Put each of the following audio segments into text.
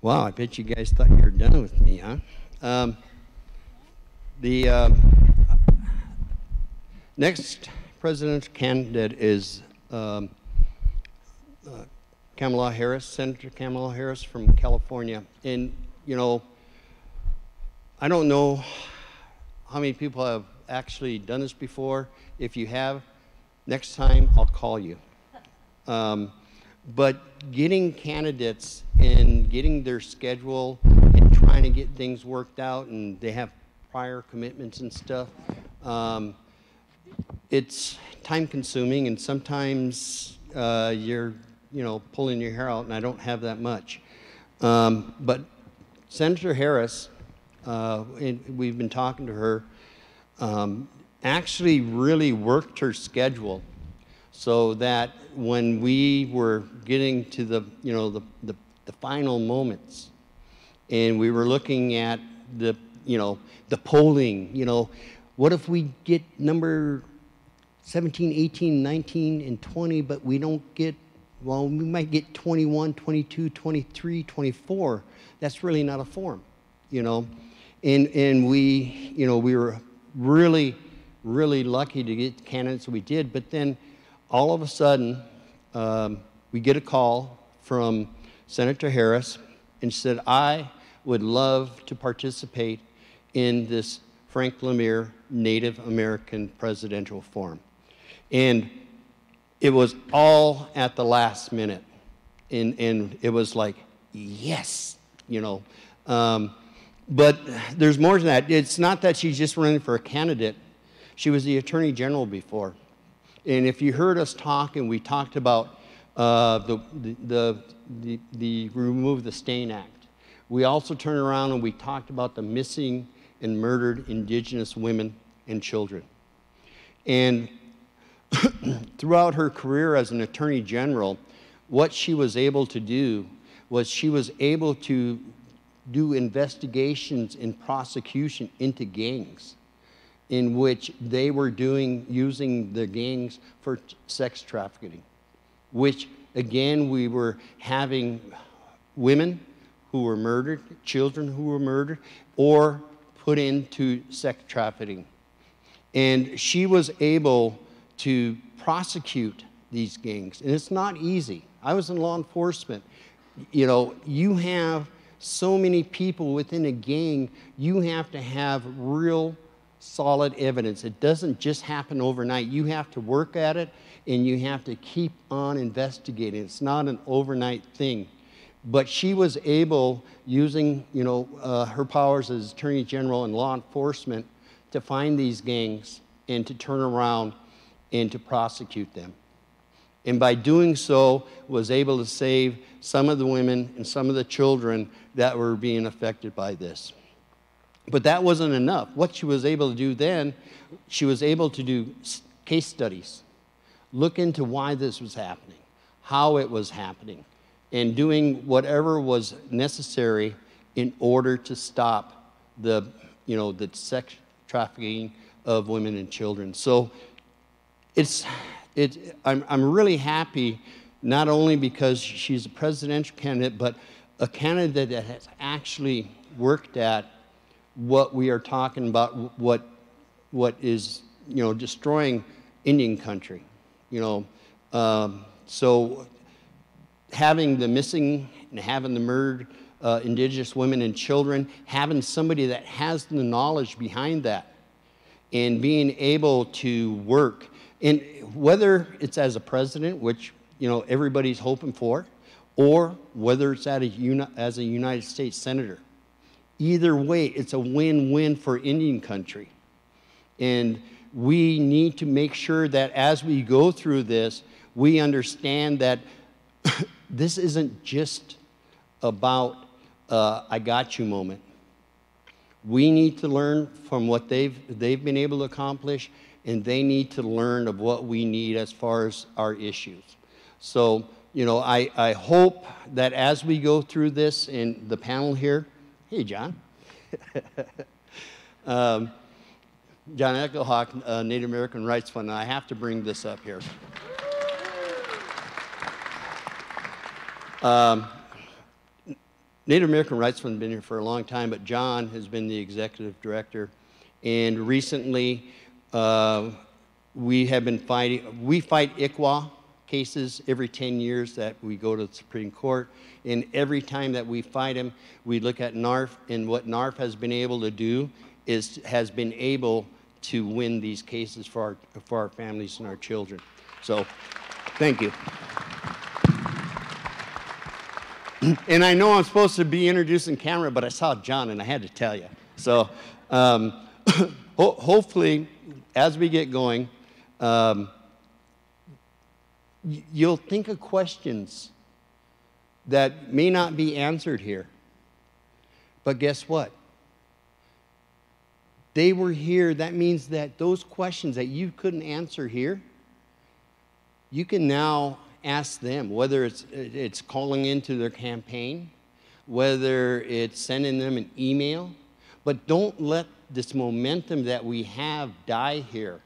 Wow, I bet you guys thought you were done with me, huh? The next presidential candidate is Kamala Harris, Senator Kamala Harris from California. And, you know, I don't know how many people have actually done this before. If you have, next time I'll call you. But getting candidates and getting their schedule and trying to get things worked out, and they have prior commitments and stuff, it's time consuming, and sometimes you're, you know, pulling your hair out, and I don't have that much. But Senator Harris, and we've been talking to her, actually really worked her schedule so that when we were getting to the, you know, the final moments, and we were looking at the, you know, the polling, you know, what if we get number 17, 18, 19, and 20, but we don't get, well, we might get 21, 22, 23, 24. That's really not a form, you know. And we, you know, we were really, really lucky to get the candidates we did, but then all of a sudden, we get a call from Senator Harris, and she said, I would love to participate in this Frank LaMere Native American Presidential Forum. And it was all at the last minute. And it was like, yes, you know. But there's more to that. It's not that she's just running for a candidate. She was the Attorney General before. And if you heard us talk, and we talked about the Remove the Stain Act, we also turned around and we talked about the missing and murdered Indigenous women and children. And throughout her career as an Attorney General, what she was able to do was she was able to do investigations and prosecution into gangs, in which they were using the gangs for sex trafficking, which again, we were having women who were murdered, children who were murdered, or put into sex trafficking. And she was able to prosecute these gangs, and it's not easy. I was in law enforcement. You know, you have so many people within a gang, you have to have real solid evidence. It doesn't just happen overnight. You have to work at it, and you have to keep on investigating. It's not an overnight thing. But she was able, using, you know, her powers as Attorney General and law enforcement, to find these gangs and to turn around and to prosecute them. And by doing so, was able to save some of the women and some of the children that were being affected by this. But that wasn't enough. What she was able to do then, she was able to do case studies, look into why this was happening, how it was happening, and doing whatever was necessary in order to stop the, you know, the sex trafficking of women and children. So I'm really happy, not only because she's a presidential candidate, but a candidate that has actually worked at what we are talking about, what is, you know, destroying Indian country, you know. So having the missing and having the murdered Indigenous women and children, having somebody that has the knowledge behind that, and being able to work, and whether it's as a president, which, you know, everybody's hoping for, or whether it's as a United States Senator. Either way, it's a win-win for Indian country. And we need to make sure that as we go through this, we understand that this isn't just about I got you moment. We need to learn from what they've been able to accomplish, and they need to learn of what we need as far as our issues. So, you know, I hope that as we go through this in the panel here, hey, John. John Eckelhawk, Native American Rights Fund, and I have to bring this up here. Native American Rights Fund has been here for a long time, but John has been the executive director. And recently, we have been fighting, we fight ICWA cases every 10 years that we go to the Supreme Court. And every time that we fight them, we look at NARF, and what NARF has been able to do is, has been able to win these cases for our families and our children. So, thank you. And I know I'm supposed to be introducing camera, but I saw John and I had to tell you. So, hopefully, as we get going, you'll think of questions that may not be answered here. But guess what? They were here. That means that those questions that you couldn't answer here, you can now ask them, whether it's calling into their campaign, whether it's sending them an email. But don't let this momentum that we have die here.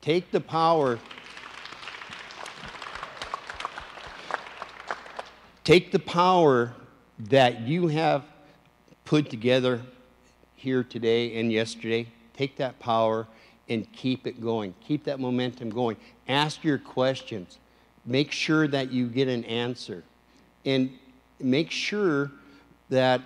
Take the power. Take the power that you have put together here today and yesterday. Take that power and keep it going. Keep that momentum going. Ask your questions. Make sure that you get an answer. And make sure that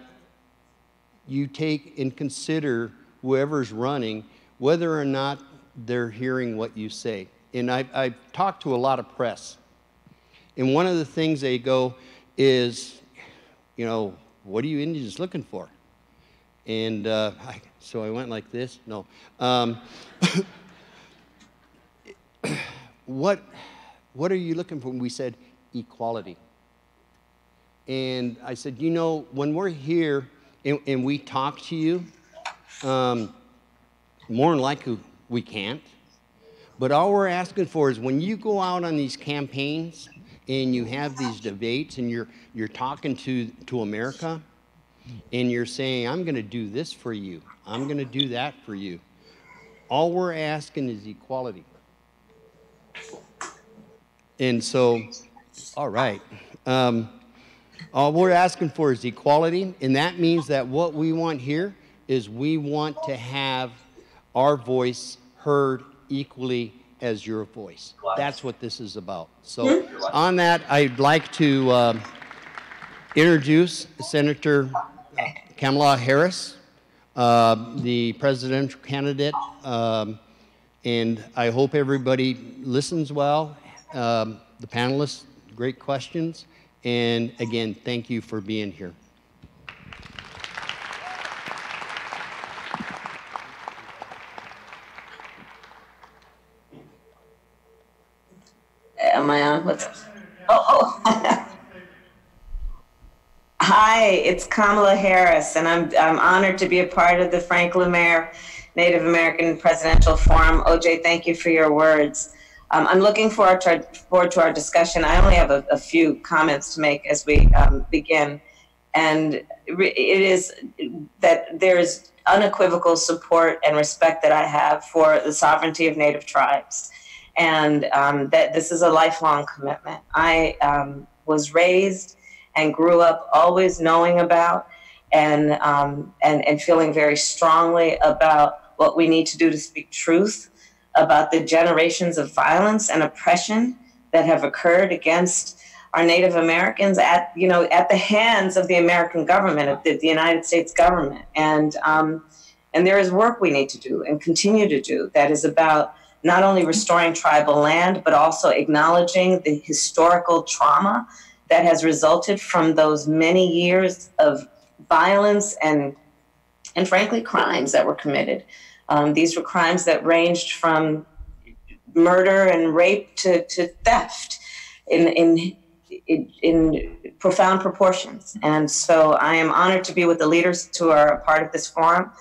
you take and consider whoever's running, whether or not they're hearing what you say. And I've talked to a lot of press. And one of the things they go is, you know, what are you Indians looking for? And so I went like this. No. What are you looking for? And we said equality. And I said, you know, when we're here and we talk to you, more than likely we can't. But all we're asking for is when you go out on these campaigns and you have these debates and you're talking to America and you're saying, I'm going to do this for you. I'm going to do that for you. All we're asking is equality. And so, all right. All we're asking for is equality, and that means that what we want here is we want to have our voice heard equally as your voice. That's what this is about. So on that, I'd like to introduce Senator Kamala Harris, the presidential candidate, and I hope everybody listens well. The panelists, great questions. And again, thank you for being here. Am I on? What's oh. Hi, it's Kamala Harris, and I'm honored to be a part of the Frank LaMere Native American Presidential Forum. OJ, thank you for your words. I'm looking forward to our discussion. I only have a few comments to make as we begin. And it is that there's unequivocal support and respect that I have for the sovereignty of Native tribes. And that this is a lifelong commitment. I was raised and grew up always knowing about and feeling very strongly about what we need to do to speak truth about the generations of violence and oppression that have occurred against our Native Americans at the hands of the American government, of the United States government. And there is work we need to do and continue to do that is about not only restoring tribal land, but also acknowledging the historical trauma that has resulted from those many years of violence and frankly, crimes that were committed. These were crimes that ranged from murder and rape to theft in profound proportions. And so I am honored to be with the leaders who are a part of this forum.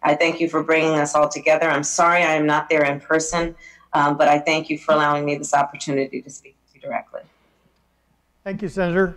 I thank you for bringing us all together. I'm sorry I am not there in person, but I thank you for allowing me this opportunity to speak to you directly. Thank you, Senator.